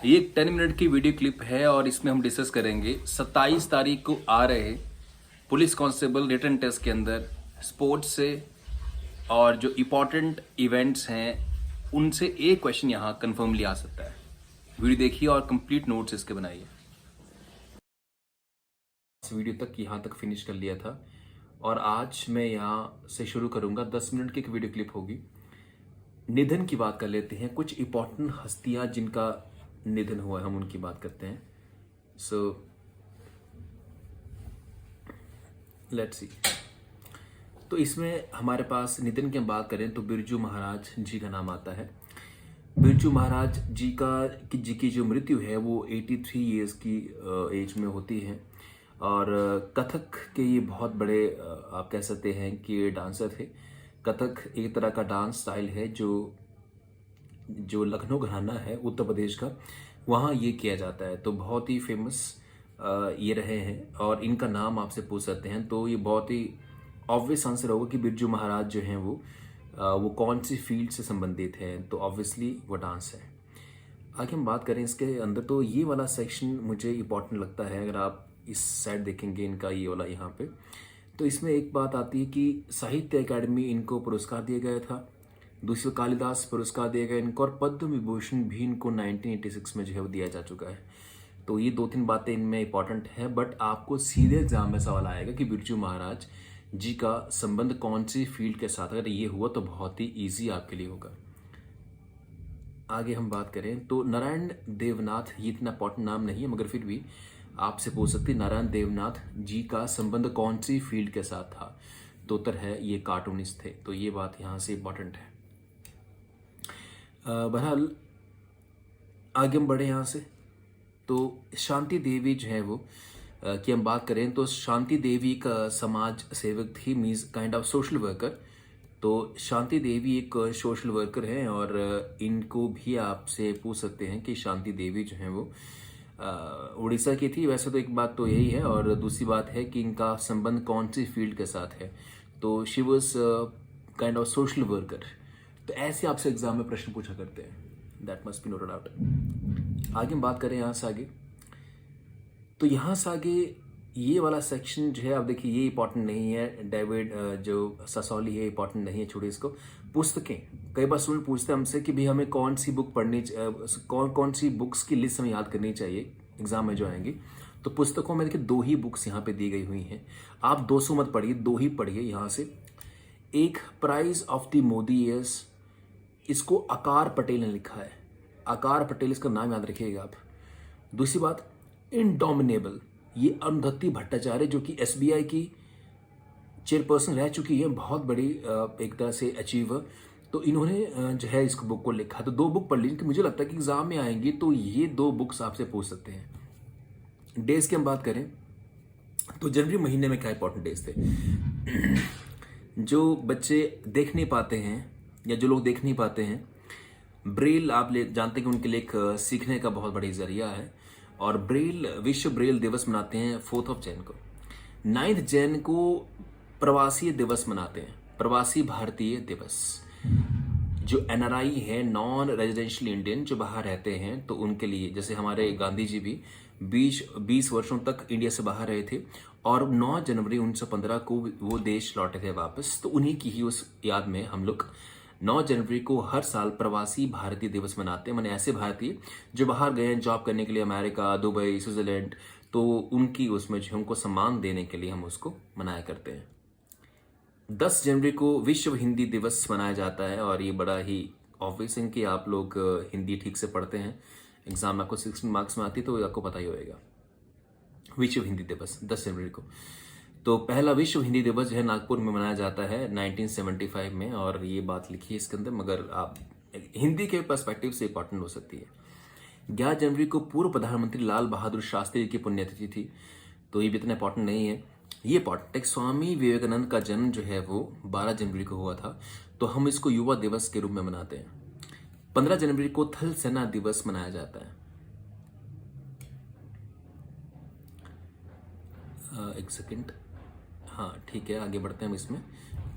ये एक 10 मिनट की वीडियो क्लिप है और इसमें हम डिस्कस करेंगे 27 तारीख को आ रहे पुलिस कांस्टेबल रिटन टेस्ट के अंदर स्पोर्ट्स से और जो इम्पोर्टेंट इवेंट्स हैं उनसे एक क्वेश्चन यहाँ कन्फर्मली आ सकता है। वीडियो देखिए और कंप्लीट नोट्स इसके बनाइए। इस वीडियो तक यहाँ तक फिनिश कर लिया था और आज मैं यहाँ से शुरू करूँगा। 10 मिनट की एक वीडियो क्लिप होगी। निधन की बात कर लेते हैं, कुछ इम्पोर्टेंट हस्तियाँ जिनका निधन हुआ है हम उनकी बात करते हैं। So let's see. तो इसमें हमारे पास निधन की हम बात करें तो बिरजू महाराज जी का नाम आता है। बिरजू महाराज जी की जो मृत्यु है वो 83 ईयर्स की एज में होती है और कथक के ये बहुत बड़े आप कह सकते हैं कि ये डांसर थे। कथक एक तरह का डांस स्टाइल है जो लखनऊ घराना है उत्तर प्रदेश का, वहाँ ये किया जाता है। तो बहुत ही फेमस ये रहे हैं और इनका नाम आपसे पूछ सकते हैं तो ये बहुत ही ऑब्वियस आंसर होगा कि बिरजू महाराज जो हैं वो कौन सी फील्ड से संबंधित हैं, तो ऑब्वियसली वो डांस है। आगे हम बात करें इसके अंदर तो ये वाला सेक्शन मुझे इम्पॉर्टेंट लगता है। अगर आप इस साइड देखेंगे इनका ये वाला यहाँ पे, तो इसमें एक बात आती है कि साहित्य अकादमी इनको पुरस्कार दिया गया था, दूसरा कालिदास पुरस्कार दिया गया इनको और पद्म विभूषण भी इनको 1986 में जो है वो दिया जा चुका है। तो ये 2-3 बातें इनमें इंपॉर्टेंट है। बट आपको सीधे एग्जाम में सवाल आएगा कि बिरजू महाराज जी का संबंध कौन सी फील्ड के साथ, अगर ये हुआ तो बहुत ही ईजी आपके लिए होगा। आगे हम बात करें तो नारायण देवनाथ, ये इतना इंपॉर्टेंट नाम नहीं है मगर फिर भी आपसे पूछ सकती, नारायण देवनाथ जी का संबंध कौन सी फील्ड के साथ था, तो उत्तर है ये कार्टूनिस्ट थे। तो ये बात यहाँ से इंपॉर्टेंट है। बहरहाल आगे हम बढ़े यहाँ से तो शांति देवी जो है वो की हम बात करें तो शांति देवी का समाज सेवक थी, means kind of social worker. तो शांति देवी एक सोशल वर्कर हैं और इनको भी आपसे पूछ सकते हैं कि शांति देवी जो हैं वो उड़ीसा की थी। वैसे तो एक बात तो यही है और दूसरी बात है कि इनका संबंध कौन सी फील्ड के साथ है, तो she was kind of social worker. तो ऐसे आपसे एग्जाम में प्रश्न पूछा करते हैं, that must be noted out. आगे हम बात करें यहाँ से आगे, तो यहाँ से आगे ये वाला सेक्शन जो है, आप देखिए ये इंपॉर्टेंट नहीं है। डेविड जो ससौली है इंपॉर्टेंट नहीं है, छोड़िए इसको। पुस्तकें, कई बार स्टूडेंट पूछते हैं हमसे कि भाई हमें कौन सी बुक पढ़नी, कौन सी बुक्स की लिस्ट हमें याद करनी चाहिए एग्जाम में जो आएंगी। तो पुस्तकों में देखिए 2 ही बुक्स यहाँ पे दी गई हुई हैं। आप 200 मत पढ़िए, 2 ही पढ़िए यहाँ से। एक price of the Modi years, इसको आकार पटेल ने लिखा है। आकार पटेल इसका नाम याद रखिएगा आप। दूसरी बात इंडोमिनेबल, ये अरुंधति भट्टाचार्य जो कि एसबीआई की चेयरपर्सन रह चुकी है, बहुत बड़ी एक तरह से अचीवर। तो इन्होंने जो है इस बुक को लिखा। तो 2 बुक पढ़ लीजिए, मुझे लगता है कि एग्जाम में आएंगी तो ये 2 बुक्स आपसे पूछ सकते हैं। डेज की हम बात करें तो जनवरी महीने में क्या इंपॉर्टेंट डेज थे जो बच्चे देख नहीं पाते हैं या जो लोग देख नहीं पाते हैं। ब्रेल आप जानते हैं कि उनके लिए एक सीखने का बहुत बड़ी जरिया है और ब्रेल विश्व ब्रेल दिवस मनाते हैं 4 जैन को। 9 जैन को प्रवासी दिवस मनाते हैं, प्रवासी भारतीय दिवस। जो एनआरआई है, नॉन रेजिडेंशियल इंडियन, जो बाहर रहते हैं, तो उनके लिए, जैसे हमारे गांधी जी भी 20 वर्षों तक इंडिया से बाहर रहे थे और 9 जनवरी 1915 को वो देश लौटे थे वापस। तो उन्हीं की ही उस याद में हम लोग 9 जनवरी को हर साल प्रवासी भारतीय दिवस मनाते हैं। माने ऐसे भारतीय जो बाहर गए हैं जॉब करने के लिए, अमेरिका, दुबई, स्विट्जरलैंड, तो उनकी उसमें जो हमको सम्मान देने के लिए हम उसको मनाया करते हैं। 10 जनवरी को विश्व हिंदी दिवस मनाया जाता है और ये बड़ा ही ऑब्वियस है कि आप लोग हिंदी ठीक से पढ़ते हैं, एग्जाम में आपको 16 मार्क्स में आती है तो आपको पता ही होगा। विश्व हिंदी दिवस 10 जनवरी को। तो पहला विश्व हिंदी दिवस जो है नागपुर में मनाया जाता है 1975 में, और ये बात लिखी है इसके अंदर, मगर आप हिंदी के पर्सपेक्टिव से इंपॉर्टेंट हो सकती है। 11 जनवरी को पूर्व प्रधानमंत्री लाल बहादुर शास्त्री की पुण्यतिथि थी, तो ये भी इतना इंपॉर्टेंट नहीं है। ये इंपॉर्टेंट, स्वामी विवेकानंद का जन्म जो है वो 12 जनवरी को हुआ था, तो हम इसको युवा दिवस के रूप में मनाते हैं। 15 जनवरी को थल सेना दिवस मनाया जाता है। एक सेकेंड, हाँ ठीक है, आगे बढ़ते हैं हम इसमें।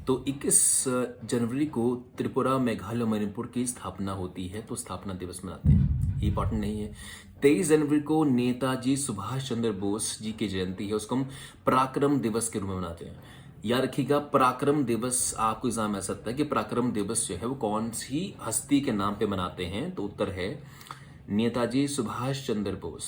तो 21 जनवरी को त्रिपुरा, मेघालय, मणिपुर की स्थापना होती है, तो स्थापना दिवस मनाते हैं। इंपॉर्टेंट नहीं है। 23 जनवरी को नेताजी सुभाष चंद्र बोस जी की जयंती है, उसको हम पराक्रम दिवस के रूप में मनाते हैं। याद रखिएगा, पराक्रम दिवस आपको एग्जाम में आ सकता है कि पराक्रम दिवस जो है वो कौन सी हस्ती के नाम पे मनाते हैं, तो उत्तर है नेताजी सुभाष चंद्र बोस।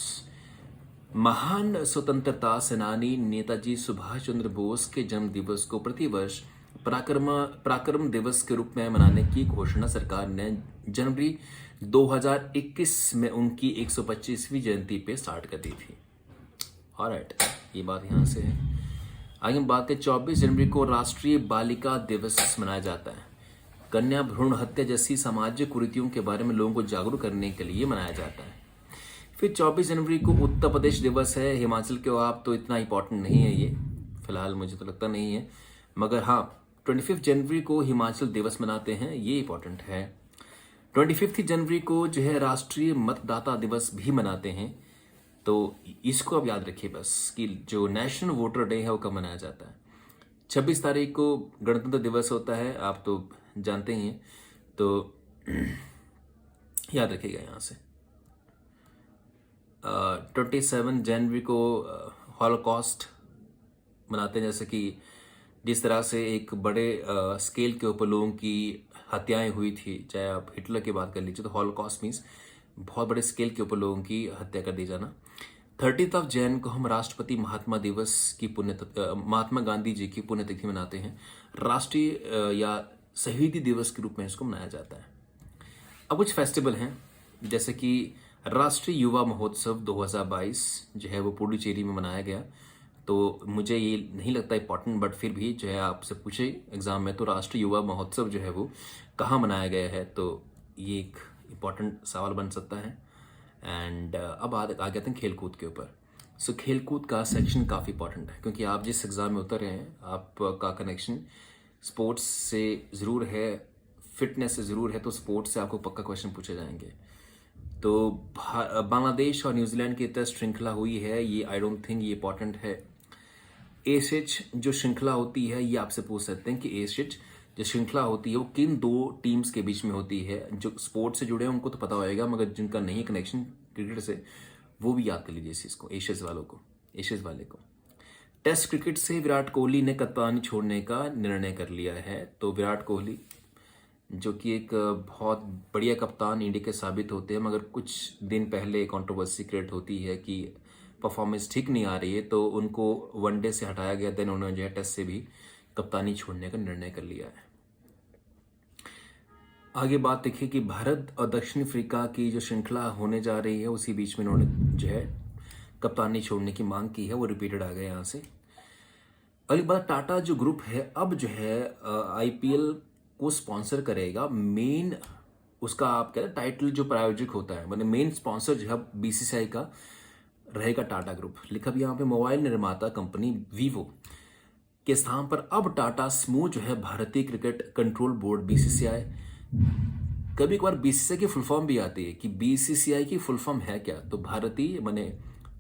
महान स्वतंत्रता सेनानी नेताजी सुभाष चंद्र बोस के जन्म दिवस को प्रतिवर्ष पराक्रम दिवस के रूप में मनाने की घोषणा सरकार ने जनवरी 2021 में उनकी 125वीं जयंती पे स्टार्ट कर दी थी। ऑलराइट, ये बात यहाँ से है। आगे हम बात करें, 24 जनवरी को राष्ट्रीय बालिका दिवस मनाया जाता है। कन्या भ्रूण हत्या जैसी सामाजिक कुरीतियों के बारे में लोगों को जागरूक करने के लिए मनाया जाता है। फिर 24 जनवरी को उत्तर प्रदेश दिवस है। हिमाचल के हो आप तो इतना इंपॉर्टेंट नहीं है ये, फिलहाल मुझे तो लगता नहीं है, मगर हाँ 25 जनवरी को हिमाचल दिवस मनाते हैं, ये इंपॉर्टेंट है। 25 जनवरी को जो है राष्ट्रीय मतदाता दिवस भी मनाते हैं, तो इसको आप याद रखिए बस कि जो नेशनल वोटर डे है वो कब मनाया जाता है। 26 तारीख को गणतंत्र दिवस होता है, आप तो जानते ही हैं, तो याद रखिएगा यहाँ से। 27 जनवरी को हॉलोकॉस्ट मनाते हैं, जैसे कि जिस तरह से एक बड़े स्केल के ऊपर लोगों की हत्याएं हुई थी, चाहे आप हिटलर की बात कर लीजिए, तो हॉलोकॉस्ट मीन्स बहुत बड़े स्केल के ऊपर लोगों की हत्या कर दी जाना। 30 जैन को हम राष्ट्रपति महात्मा दिवस की महात्मा गांधी जी की पुण्यतिथि मनाते हैं। राष्ट्रीय या शहीदी दिवस के रूप में इसको मनाया जाता है। अब कुछ फेस्टिवल हैं, जैसे कि राष्ट्रीय युवा महोत्सव 2022 जो है वो पुडुचेरी में मनाया गया। तो मुझे ये नहीं लगता इंपॉर्टेंट, बट फिर भी जो है आपसे पूछे एग्जाम में, तो राष्ट्रीय युवा महोत्सव जो है वो कहाँ मनाया गया है, तो ये एक इम्पॉर्टेंट सवाल बन सकता है। एंड अब आ जाते हैं खेलकूद के ऊपर। सो खेलकूद का सेक्शन काफ़ी इंपॉर्टेंट है, क्योंकि आप जिस एग्ज़ाम में उतर रहे हैं आपका कनेक्शन स्पोर्ट्स से ज़रूर है, फिटनेस से ज़रूर है, तो स्पोर्ट्स से आपको पक्का क्वेश्चन पूछे जाएंगे। तो बांग्लादेश और न्यूजीलैंड की टेस्ट श्रृंखला हुई है, ये आई डोंट थिंक ये इंपॉर्टेंट है। एशिज जो श्रृंखला होती है, ये आपसे पूछ सकते हैं कि एशिज जो श्रृंखला होती है वो किन दो टीम्स के बीच में होती है। जो स्पोर्ट्स से जुड़े हैं उनको तो पता होएगा, मगर जिनका नहीं कनेक्शन क्रिकेट से, वो भी याद कर लीजिए इस चीज़ को, एशियज वाले को। टेस्ट क्रिकेट से विराट कोहली ने कप्तानी छोड़ने का निर्णय कर लिया है। तो विराट कोहली जो कि एक बहुत बढ़िया कप्तान इंडिया के साबित होते हैं, मगर कुछ दिन पहले कंट्रोवर्सी क्रिएट होती है कि परफॉर्मेंस ठीक नहीं आ रही है, तो उनको वनडे से हटाया गया। देन उन्होंने जो है टेस्ट से भी कप्तानी छोड़ने का निर्णय कर लिया है। आगे बात देखिए कि भारत और दक्षिण अफ्रीका की जो श्रृंखला होने जा रही है, उसी बीच में उन्होंने जो है कप्तानी छोड़ने की मांग की है, वो रिपीटेड आ गया यहाँ से। अगली बात, टाटा जो ग्रुप है अब जो है IPL को स्पॉन्सर करेगा। मेन उसका आप कह रहे टाइटल जो प्रायोजक होता है, मतलब मेन स्पॉन्सर जो है BCCI का रहेगा टाटा ग्रुप। लिखा भी यहाँ पे मोबाइल निर्माता कंपनी वीवो के स्थान पर अब टाटा स्मू जो है भारतीय क्रिकेट कंट्रोल बोर्ड BCCI, कभी कभार BCCI की फुल फॉर्म भी आती है कि BCCI की फुल फॉर्म है क्या, तो भारतीय माने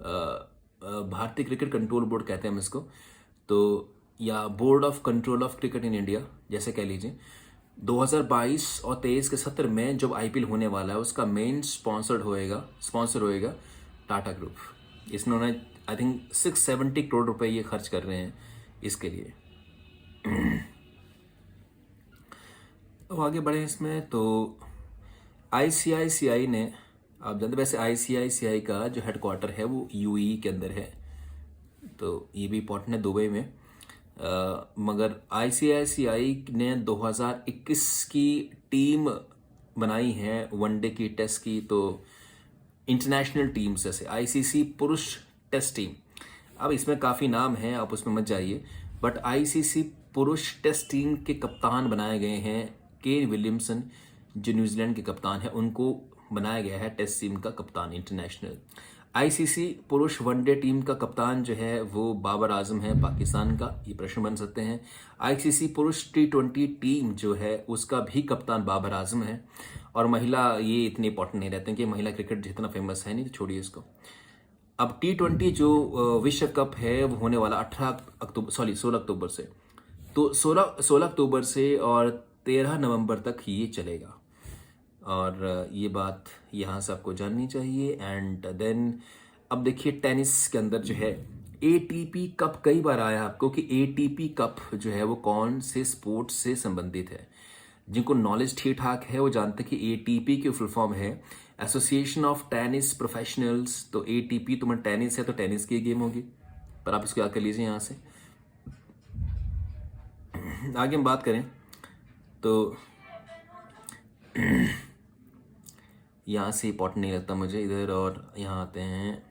भारतीय क्रिकेट कंट्रोल बोर्ड कहते हैं हम इसको, तो या board of control of cricket in India जैसे कह लीजिए। 2022 और 23 के सत्र में जब IPL होने वाला है, उसका मेन स्पॉन्सर होएगा टाटा ग्रुप। इसमें उन्होंने आई थिंक 670 करोड़ रुपए ये खर्च कर रहे हैं इसके लिए। अब आगे बढ़े इसमें, तो ICICI ने, आप जानते वैसे ICICI का जो हेडक्वार्टर है वो UAE के अंदर है, तो ये भी इंपॉर्टेंट है, दुबई में। मगर ICICI ने 2021 की टीम बनाई है वनडे की टेस्ट की, तो इंटरनेशनल टीम जैसे ICC पुरुष टेस्ट टीम। अब इसमें काफ़ी नाम हैं, आप उसमें मत जाइए, बट ICC पुरुष टेस्ट टीम के कप्तान बनाए गए हैं केन विलियमसन, जो न्यूजीलैंड के कप्तान है, उनको बनाया गया है टेस्ट टीम का कप्तान इंटरनेशनल। ICC पुरुष वनडे टीम का कप्तान जो है वो बाबर आजम है पाकिस्तान का, ये प्रश्न बन सकते हैं। ICC पुरुष T20 टीम जो है उसका भी कप्तान बाबर आजम है। और महिला, ये इतने इंपॉर्टेंट नहीं रहते हैं कि महिला क्रिकेट जितना फेमस है नहीं, तो छोड़िए इसको। अब T20 जो विश्व कप है वो होने वाला 16 अक्टूबर से, तो 16 अक्टूबर से और 13 नवंबर तक ये चलेगा। और ये बात यहाँ से आपको जाननी चाहिए। एंड देन अब देखिए टेनिस के अंदर जो है एटीपी कप कई बार आया आपको कि एटीपी कप जो है वो कौन से स्पोर्ट्स से संबंधित है। जिनको नॉलेज ठीक ठाक है वो जानते हैं कि एटीपी की फुल फॉर्म है एसोसिएशन ऑफ टेनिस प्रोफेशनल्स। तो एटीपी तो मैं टेनिस है तो टेनिस की गेम होगी, पर आप इसको याद कर लीजिए। यहाँ से आगे हम बात करें तो यहाँ से इंपॉर्टेंट नहीं लगता मुझे इधर, और यहाँ आते हैं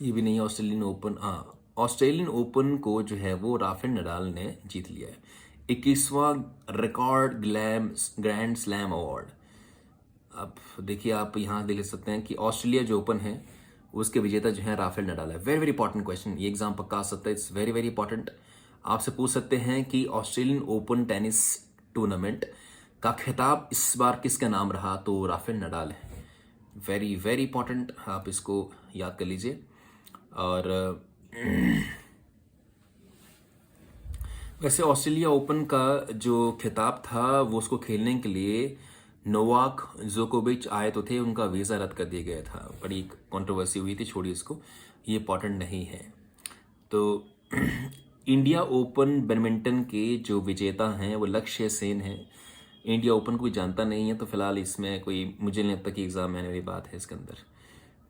ये भी नहीं। ऑस्ट्रेलियन ओपन, हाँ ऑस्ट्रेलियन ओपन को जो है वो राफेल नडाल ने जीत लिया है, 21वां रिकॉर्ड ग्रैंड स्लैम अवार्ड। अब देखिए आप यहाँ देख सकते हैं कि ऑस्ट्रेलिया जो ओपन है उसके विजेता जो है राफेल नडाल है। वेरी वेरी इंपॉर्टेंट क्वेश्चन, ये एग्जाम पक्का आ सकता है, इट्स वेरी वेरी इंपॉर्टेंट। आपसे पूछ सकते हैं कि ऑस्ट्रेलियन ओपन टेनिस टूर्नामेंट का खिताब इस बार किसका नाम रहा, तो राफेल नडाल है। वेरी वेरी इंपॉर्टेंट, आप इसको याद कर लीजिए। और वैसे ऑस्ट्रेलिया ओपन का जो खिताब था वो उसको खेलने के लिए नोवाक जोकोविच आए तो थे, उनका वीज़ा रद्द कर दिया गया था। बड़ी कंट्रोवर्सी हुई थी, छोड़िए इसको, ये इंपॉर्टेंट नहीं है। तो इंडिया ओपन बैडमिंटन के जो विजेता हैं वो लक्ष्य सेन हैं। इंडिया ओपन कोई जानता नहीं है तो फिलहाल इसमें कोई मुझे नहीं लगता कि एग्ज़ाम आने वाली बात है इसके अंदर।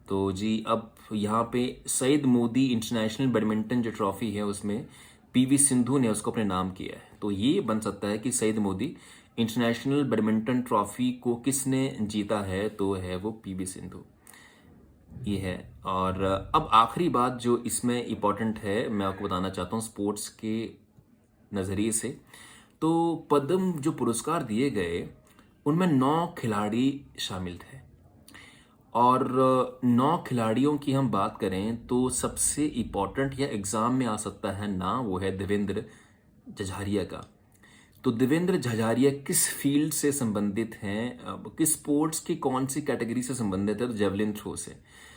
तो जी अब यहाँ पे सईद मोदी इंटरनेशनल बैडमिंटन जो ट्रॉफी है उसमें पीवी सिंधु ने उसको अपने नाम किया है। तो ये बन सकता है कि Syed Modi international badminton trophy को किसने जीता है, तो है वो पीवी सिंधु, ये है। और अब आखिरी बात जो इसमें इम्पॉर्टेंट है मैं आपको बताना चाहता हूँ स्पोर्ट्स के नज़रिए से। तो पद्म जो पुरस्कार दिए गए उनमें 9 खिलाड़ी शामिल थे, और 9 खिलाड़ियों की हम बात करें तो सबसे इम्पॉर्टेंट या एग्ज़ाम में आ सकता है ना, वो है देवेंद्र झझारिया का। तो देवेंद्र झझारिया किस फील्ड से संबंधित हैं, किस स्पोर्ट्स की कौन सी कैटेगरी से संबंधित है, तो जेवलिन थ्रो से।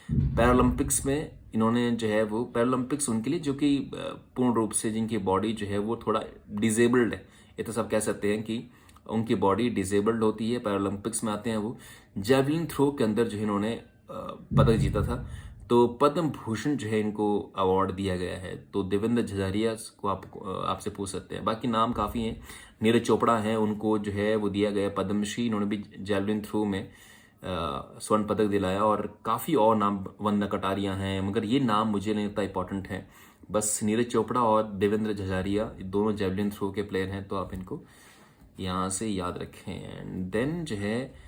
पैरालंपिक्स में इन्होंने जो है वो, पैरालंपिक्स उनके लिए जो कि पूर्ण रूप से जिनकी बॉडी जो है वो थोड़ा डिजेबल्ड है, ये तो सब कह सकते हैं कि उनकी बॉडी डिजेबल्ड होती है, पैरालंपिक्स में आते हैं वो। जेवलिन थ्रो के अंदर जो है इन्होंने पदक जीता था, तो पद्म भूषण जो है इनको अवार्ड दिया गया है। तो देवेंद्र झझारिया को आपसे पूछ सकते हैं, बाकी नाम काफ़ी हैं। नीरज चोपड़ा हैं, उनको जो है वो दिया गया पद्मश्री, इन्होंने भी जेवलिन थ्रो में स्वर्ण पदक दिलाया, और काफ़ी और नाम, वंदना कटारिया हैं, मगर ये नाम मुझे नहीं लगता इंपॉर्टेंट है। बस नीरज चोपड़ा और देवेंद्र झझारिया दोनों जेवलिन थ्रो के प्लेयर हैं, तो आप इनको यहाँ से याद रखें। एंड देन जो है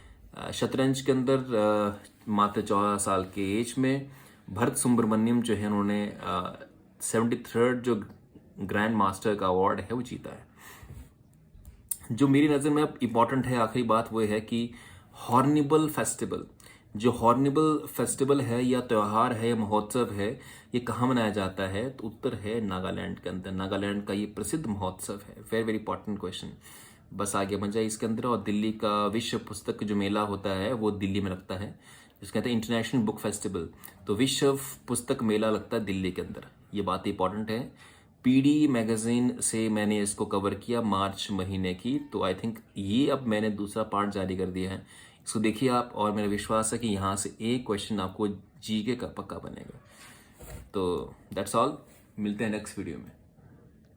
शतरंज के अंदर मात्र 14 साल के एज में भरत सुब्रमण्यम जो है उन्होंने 73rd जो ग्रैंड मास्टर का अवार्ड है वो जीता है। जो मेरी नज़र में अब इम्पॉर्टेंट है आखिरी बात वो है कि हॉर्निबल फेस्टिवल, जो हॉर्निबल फेस्टिवल है या त्यौहार है या महोत्सव है, ये कहाँ मनाया जाता है, तो उत्तर है नागालैंड के अंदर। नागालैंड का ये प्रसिद्ध महोत्सव है। वेरी वेरी इंपॉर्टेंट क्वेश्चन, बस आगे बन जाए इसके अंदर। और दिल्ली का विश्व पुस्तक जो मेला होता है वो दिल्ली में लगता है, जिसको कहते हैं इंटरनेशनल बुक फेस्टिवल। तो विश्व पुस्तक मेला लगता है दिल्ली के अंदर, ये बात इंपॉर्टेंट है। पीडी मैगजीन से मैंने इसको कवर किया मार्च महीने की, तो आई थिंक ये अब मैंने दूसरा पार्ट जारी कर दिया है, इसको देखिए आप, और मेरा विश्वास है कि यहाँ से एक क्वेश्चन आपको जीके का पक्का बनेगा। तो दैट्स ऑल, मिलते हैं नेक्स्ट वीडियो में।